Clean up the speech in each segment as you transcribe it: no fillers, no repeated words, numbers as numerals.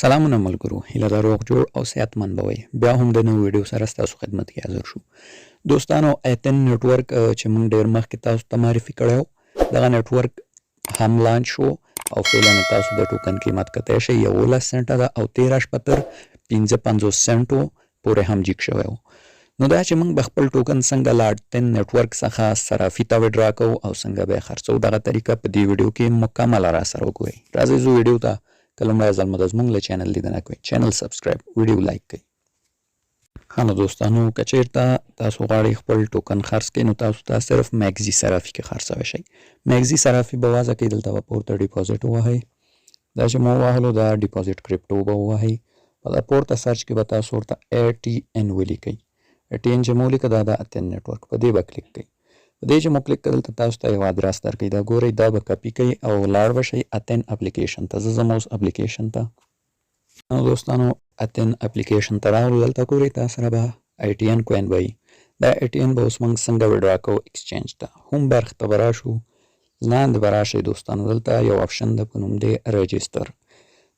سلامونه ملګرو، هیله ده روغ جوړ او صحتمند به وئ. بیا هم د نوې ویډیو سره ستاسو خدمت کې حاضر شو. دوستانو، اتین نیټورک چې موږ ډېر مخکې تاسو ته معرفي کړی و، دغه نیټورک هم لانچ شو او فعلا تاسو د ټوکن قیمت کتی شئ 11 سنټه ده او 13.55 سنټو پورې هم جیک شوی و. نو دا چې موږ به خپل ټوکن څنګه له اتین نیټورک څخه صرافي ته ویډرا کوو او څنګه به یې خرڅوو، دغه طریقه په دې ویډیو کې مکمله را سره وګورئ. راځئ زه ویډیو ته که لومړی ځل مو د زموږ له چینل لیدنه کوئ، چینل سبسکرایب، ویډیو لایک کړئ. ښه نو دوستانو، که چېرته تاسو غواړئ خپل ټوکن خرڅ کړئ نو تاسو ته صرف میګزي صرافي کې خرڅوی شئ. میګزي صرافي به وضع کوئ، دلته به پورته ډیپازیټ ووهئ. دا چې مو ووهلو دا ډیپازیټ کرپټو به ووهئ. په دا پورته سرچ کې به تاسو ورته ATN ولیکئ. ATN چې مو ولیکه دا د اتین نیټورک، په دې به کلیک کړئ. په دې چې مو کلیک کړئ دلته تاسو ته یو ادرس درکوي، دا ګورئ، دا به کپي کوئ او لاړ به شئ اتین اپلیکیشن ته. زه ځم اوس اپلیکیشن ته. نو دوستانو، اتین اپلیکیشن ته راغلو، دلته ګورئ تا سره به ATN کوین به وي. دا ATN به اوس موږ څنګه ویډرا کوو ایکسچینج ته. هم برخې ته به راشو، لاندې به راشئ دوستانو، دلته یو آپشن ده په نوم دی راجستر.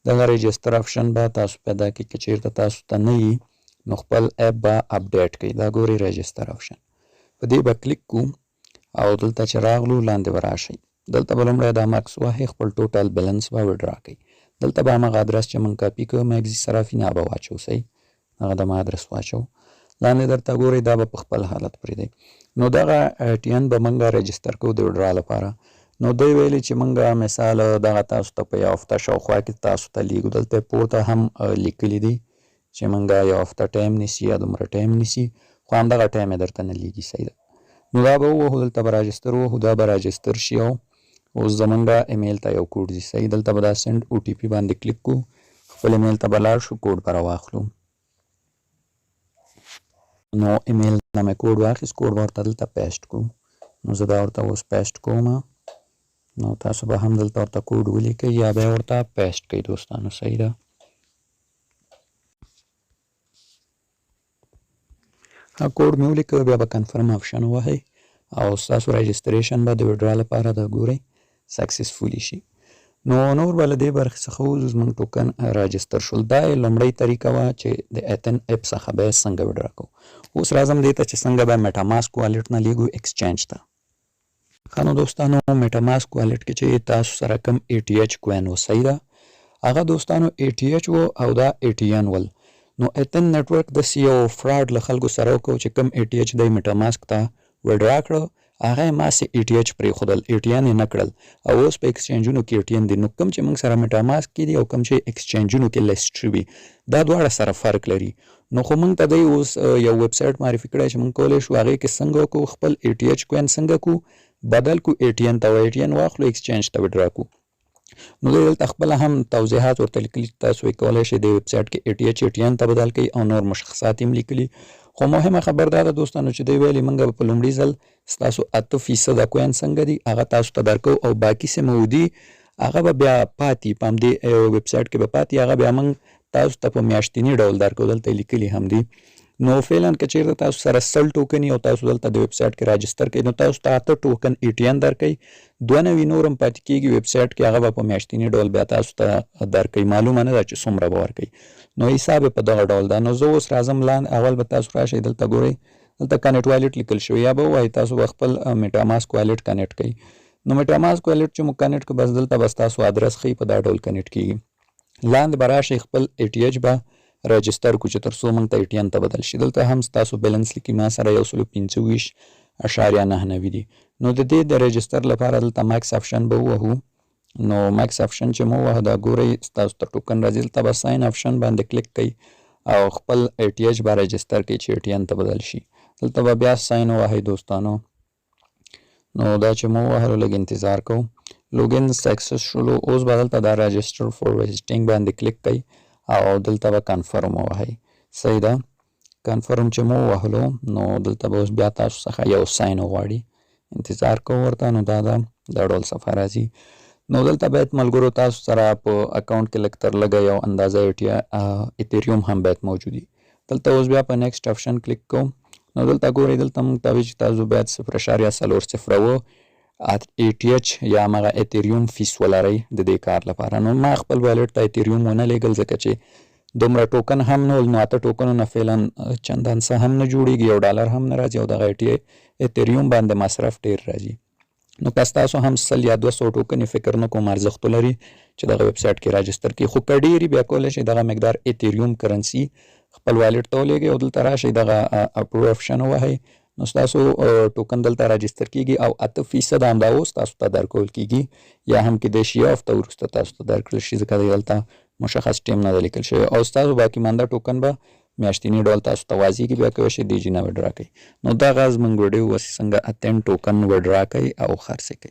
دغه راجستر آپشن به تاسو پیدا کړئ. که چېرته تاسو ته نه وي نو خپل اپ به اپډیټ کړئ. دا ګورئ راجستر آپشن، په دې به کلیک کوو او دلته چې راغلو لاندې به راشئ. دلته به لومړی دا ماکس وهئ، خپل ټوټل بیلنس به ویډرا کوئ. دلته به همغه ادرس چې موږ کاپي کړو میګزي صرافي نه به واچوو. صحیح، هغه د ما ادرس واچوو. لاندې درته ګورئ دا به په خپل حالت پرېږدئ. نو دغه ATN به موږ راجستر کوو د ویډرا لپاره. نو دوی ویلي چې موږ مثال دغه تاسو ته په یو هفته شاوخوا کې تاسو ته لیږو. دلته پورته هم لیکلي دي چې موږ یو هفته ټایم نیسي یا دومره ټایم نیسي، خو همدغه ټایم یې درته نه لیږي. صحیح ده. نو دا به ووهو، دلته به راجستر ووهو، دا به راجستر شي او اوس زمونږ ایمیل ته یو کوډ ځي. صحیح، دلته به دا سینډ OTP باندې کلیک کوو، خپل ایمیل ته به لاړ شو، کوډ به راواخلو. نو ایمیل نه مې کوډ واخیست، کوډ به ورته دلته پیسټ کوو. نو زه دا ورته اوس پیسټ کوم. نو تاسو به هم دلته ورته کوډ ولیکئ یا به یې ورته پیسټ کړئ دوستانو. صحیح ده. کوډ مې ولیکه، بیا به کنفرم آپشن ووهئ او ستاسو راجستریشن به د ویډرا لپاره دا ګورئ سکسسفولي شي. نو نور به له دې برخې څخه ووځو، زموږ ټوکن راجستر شول. دا یې لومړۍ طریقه وه چې د اتین اپ څخه به یې څنګه ویډرا کوو. اوس راځم دې ته چې څنګه به میټا ماسک والټ نه لیږو ایکسچینج ته. ښه نو دوستانو، میټا ماسک والټ کې چې تاسو سره کوم ATH کوین و، صحیح ده، هغه دوستانو ATH و او دا ATN ول. نو اتین نیټورک داسې یو فراډ له خلکو سره وکړو چې کوم ATH دی میټا ماسک ته ویډرا کړو، هغه یې ماسې ATH پرېښودل، ATN یې نه کړل او اوس په ایکسچینجونو کې ATN دی. نو کوم چې موږ سره میټا ماسک کې دي او کوم چې ایکسچینجونو کې لیسټ شوي، دا دواړه سره فرق لري. نو خو موږ ته دی اوس یو ویب سایټ معرفي کړی چې موږ کولی شو هغې کې څنګه وکړو، خپل ATH کوین څنګه کړو بدل کړو ATN ته، او ATN واخلو ایکسچینج ته ویډرا کړو. نو دوی دلته خپله هم توضیحات ورته لیکلي چې تاسو یې کولی شئ د ویب سایټ کې ATN ته بدل کړئ او نور مشخصات یې لیکلي. خو مهمه خبر دا ده دوستانو چې دوی ویلي موږ به په لومړي ځل ستاسو 8% کوین څنګه دي هغه تاسو ته درکوو او باقي چې مودي هغه به بیا پاتې په همدې ویب سایټ کې به پاتې، هغه بیا موږ تاسو ته په میاشتني ډول درکوو. دلته یې لیکلي هم دي. نو فعلا که چېرته تاسو سره 100 ټوکن او تاسو دلته د ویب سایټ کې راجستر کړئ نو تاسو ته 8 ټوکن ATN درکوي، 92 نور هم پاتې کېږي ویب سایټ کې، هغه به په میاشتني ډول بیا تاسو ته درکوي. معلومه نه ده چې څومره به ورکوي. نو حساب یې په دغه ډول ده. نو زه اوس راځم لاندې، اول به تاسو راشئ، دلته ګورئ دلته کنیکټ والټ لیکل شوی، یا به ووایئ تاسو به خپل میټا ماسک والټ کنیکټ کړئ. نو میټا ماسک والټ چې مو کنیکټ کړو بس دلته بس تاسو ادرس ښیي، په دا ډول کنیکټ کېږي. لاندې به راشئ، خپل ATH به راجستر کو چې تر څو موږ ته ATN ته بدل شي. دلته هم ستاسو بیلنس لیکي، ما سره 125.99 دي. نو د دې د راجستر لپاره دلته ماکس آپشن به ووهو. نو ماکس آپشن چې مو ووهه دا ګورئ ستاسو ته ټوکن راځي، دلته به ساین آپشن باندې کلیک کوئ او خپل ATH به راجستر کوئ چې ATN ته بدل شي. دلته به بیا ساین ووهئ دوستانو. نو دا چې مو ووهلو لږ انتظار کوو، لوګین سکسس شولو. اوس به دلته دا راجستر فور ویزټینګ باندې کلیک کوئ او دلته به کنفرم ووهئ. صحیح ده. کنفرم چې مو ووهلو نو دلته به اوس بیا تاسو څخه یو ساین وغواړي، انتظار کوو ورته. نو دا ډول صفحه راځي. نو دلته باید ملګرو تاسو سره په اکاونټ کې لږ تر لږه یو اندازه ایتریوم هم باید موجود وي. دلته اوس بیا په نیکسټ آپشن کلیک کوم. نو دلته ګورئ دلته موږ ته وایي چې تاسو باید 0.4 صفر ATH یا هغه اتریوم فیس ولرئ د دې کار لپاره. نو ما خپل والټ ته اتریوم ونه لېږل ځکه چې دومره ټوکن هم نه ول، نو 8 ټوکنو نه فعلا چندان څه هم نه جوړېږي، $1 هم نه راځي او دغه اتریوم باندې مصرف ډېر راځي. نو که ستاسو هم 100 یا 200 ټوکنې فکر نه کوم ارزښت ولري چې دغه ویب سایټ کې راجستر کړي، خو که ډېرې بیا کولی شئ دغه مقدار اتریوم کرنسي خپل والټ ته ولېږئ او دلته راشئ دغه اپروو آپشن ووهئ، نو ستاسو ټوکن دلته راجستر کېږي او 8% همدا اوس تاسو ته درکول کېږي، یا هم کېدای شي یو هفته وروسته تاسو ته درکړل شي ځکه دلته مشخص ټیم نه ده لیکل شوی، او ستاسو باقي مانده ټوکن به میاشتني ډول تاسو ته واضحېږي، بیا کولی شئ د جي نه ویډرا کوئ. نو دغه زموږ ویډیو اوس څنګه اتین ټوکن ویډرا کوئ او خرڅ کوئ.